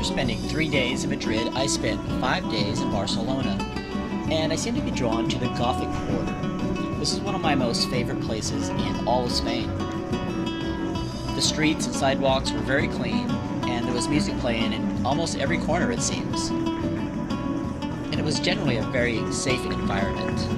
After spending 3 days in Madrid, I spent 5 days in Barcelona, and I seem to be drawn to the Gothic quarter. This is one of my most favorite places in all of Spain. The streets and sidewalks were very clean, and there was music playing in almost every corner, it seems. And it was generally a very safe environment.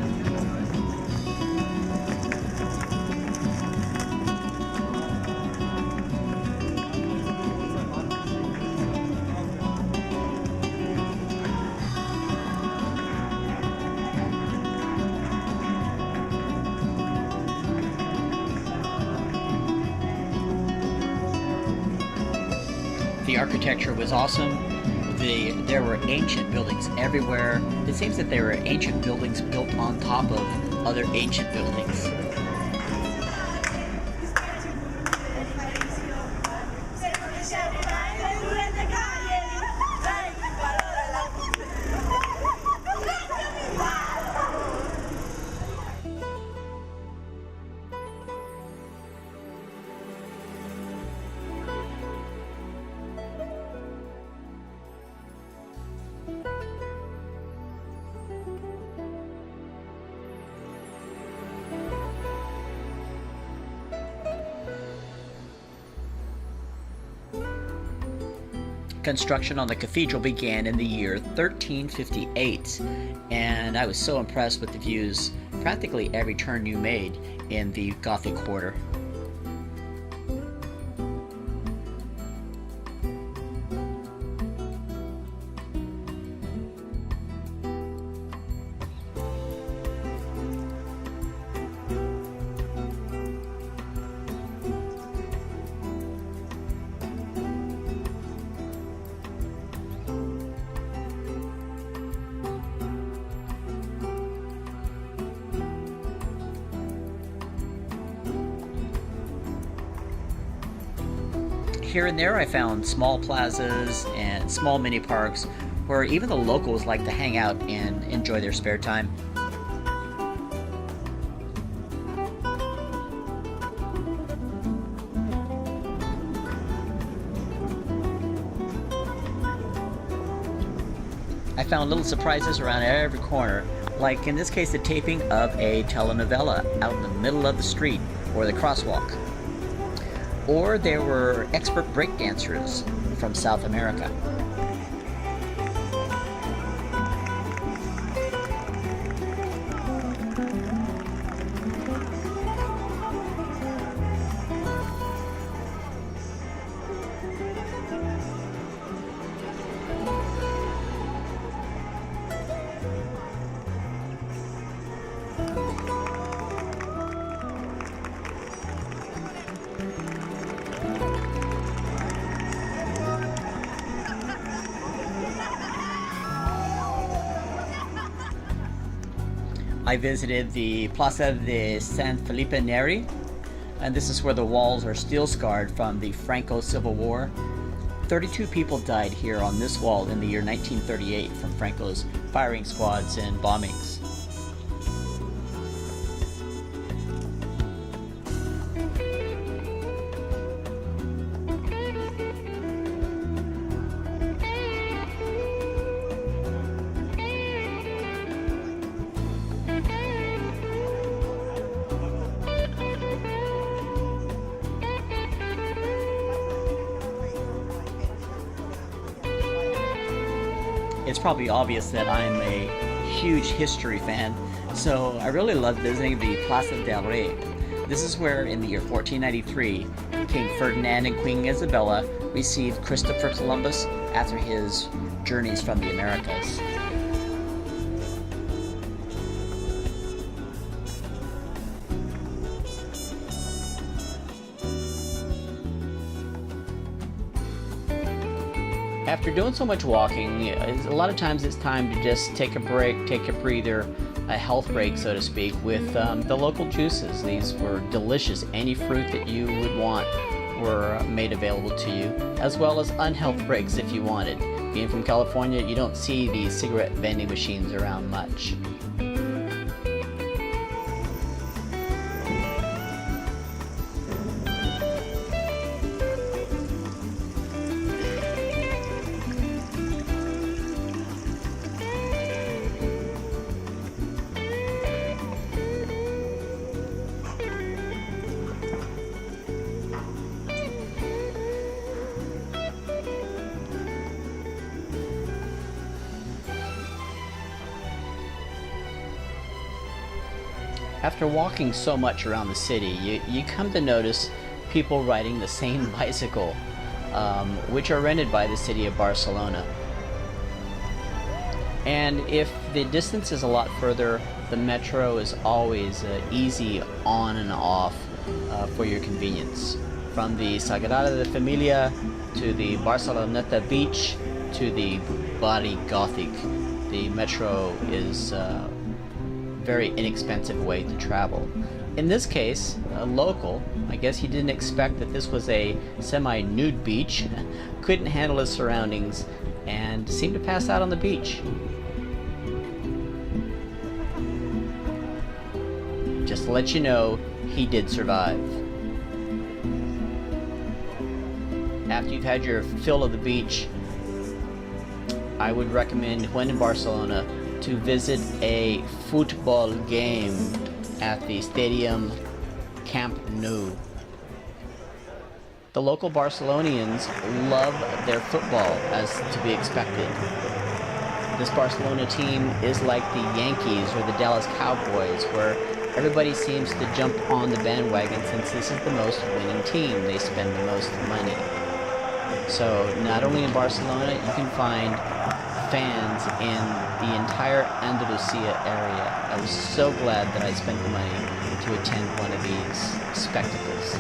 The architecture was awesome. There were ancient buildings everywhere. It seems that there were ancient buildings built on top of other ancient buildings. Construction on the cathedral began in the year 1358, and I was so impressed with the views practically every turn you made in the Gothic quarter. Here and there I found small plazas and small mini parks where even the locals like to hang out and enjoy their spare time. I found little surprises around every corner, like in this case the taping of a telenovela out in the middle of the street or the crosswalk. Or there were expert breakdancers from South America. I visited the Plaza de San Felipe Neri, and this is where the walls are still scarred from the Franco Civil War. 32 people died here on this wall in the year 1938 from Franco's firing squads and bombings. It's probably obvious that I'm a huge history fan, so I really love visiting the Plaza del Rey. This is where, in the year 1493, King Ferdinand and Queen Isabella received Christopher Columbus after his journeys from the Americas. After doing so much walking, a lot of times it's time to just take a break, take a breather, a health break, so to speak, with the local juices. These were delicious. Any fruit that you would want were made available to you, as well as unhealth breaks if you wanted. Being from California, you don't see these cigarette vending machines around much. After walking so much around the city, you come to notice people riding the same bicycle, which are rented by the city of Barcelona. And if the distance is a lot further, the metro is always easy on and off for your convenience. From the Sagrada Familia to the Barceloneta Beach to the Barri Gotic, the metro is a very inexpensive way to travel. In this case, a local, I guess he didn't expect that this was a semi-nude beach, couldn't handle his surroundings, and seemed to pass out on the beach. Just to let you know, he did survive. After you've had your fill of the beach, I would recommend, when in Barcelona, to visit a football game at the stadium Camp Nou. The local Barcelonians love their football, as to be expected. This Barcelona team is like the Yankees or the Dallas Cowboys, where everybody seems to jump on the bandwagon since this is the most winning team. They spend the most money. So not only in Barcelona, you can find fans in the entire Andalusia area. I was so glad that I spent the money to attend one of these spectacles.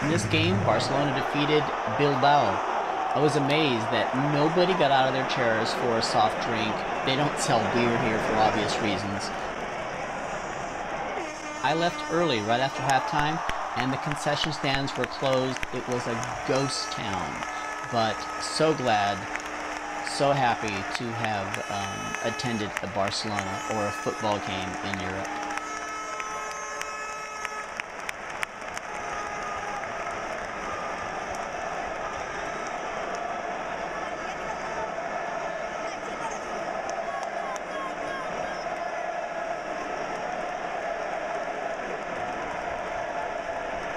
In this game, Barcelona defeated Bilbao. I was amazed that nobody got out of their chairs for a soft drink. They don't sell beer here for obvious reasons. I left early, right after halftime, and the concession stands were closed. It was a ghost town, but so glad, so happy to have attended a Barcelona or a football game in Europe.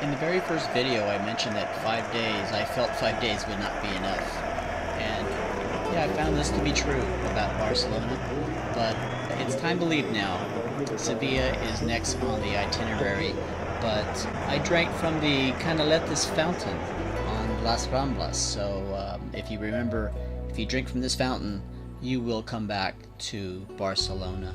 In the very first video, I mentioned that I felt 5 days would not be enough. And yeah, I found this to be true about Barcelona, but it's time to leave now. Sevilla is next on the itinerary, but I drank from the Canaletas fountain on Las Ramblas, so if you drink from this fountain, you will come back to Barcelona.